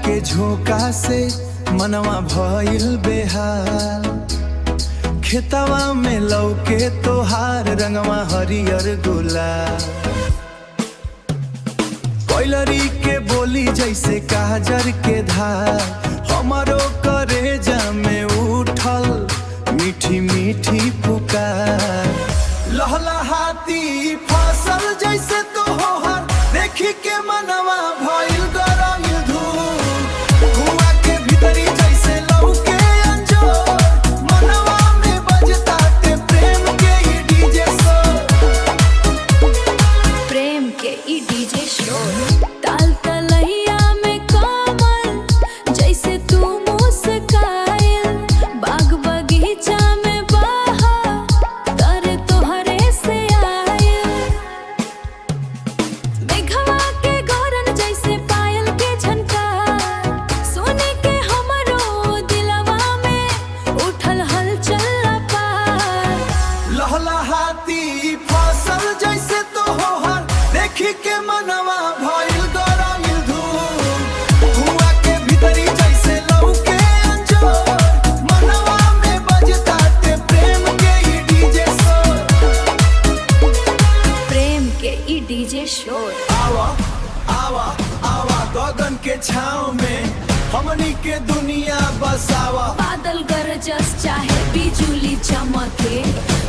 के झोंका से मनवा भइल बेहाल। खेतवा में लौके तोहार रंगवा हरियर गुलाल। कोयलरी के बोली जैसे काजर के धार, हमारो करेजा में उठल मीठी मीठी पुकार। लहलहाती फसल जैसे तोहर देखी के मनवा भइल गरम धूल। कुआं के भीतरी जैसे लौके अंजोर, मनवा में बजता ते प्रेम के ई डीजे शोर। प्रेम के ई डीजे शोर। ताल तलैया में कमल जैसे तू मुस्काइल, बाग बगीचा में बहा तर तोहरे से आइल। मेघवा के गौरन जैसे पायल के झनकार, सोने के हमरो दिलवा में उठल हलचल अपार। लहलहाती फसल जैसे तोहर देखी के मनवा भइल गरम धूल। कुआं के भीतरी जैसे लौके अंजोर, मनवा में बजता ते प्रेम के ई डीजे शोर। प्रेम के ई डीजे शोर। आवा आवा आवा गगन के छाँव में हमनी के दुनिया बसावा। बादल गरजस चाहे बिजुली चमके,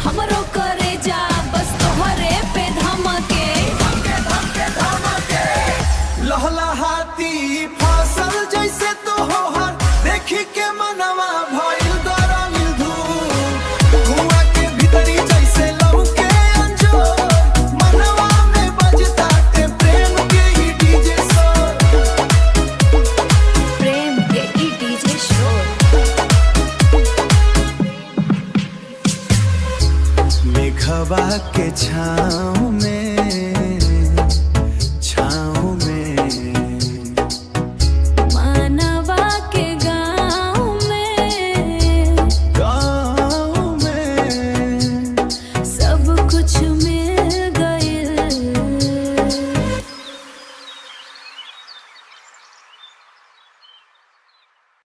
हमरो करे जा बस तोहरे पे धमके। लहलहाती फसल जैसे तोहर देखी के मनवा भइल गरम धूल। कुआं के भीतरी जैसे लौके अंजोर, मनवा में बजता ते प्रेम के ई डीजे शोर। प्रेम के ई डीजे शोर। मेघवा के छाँव में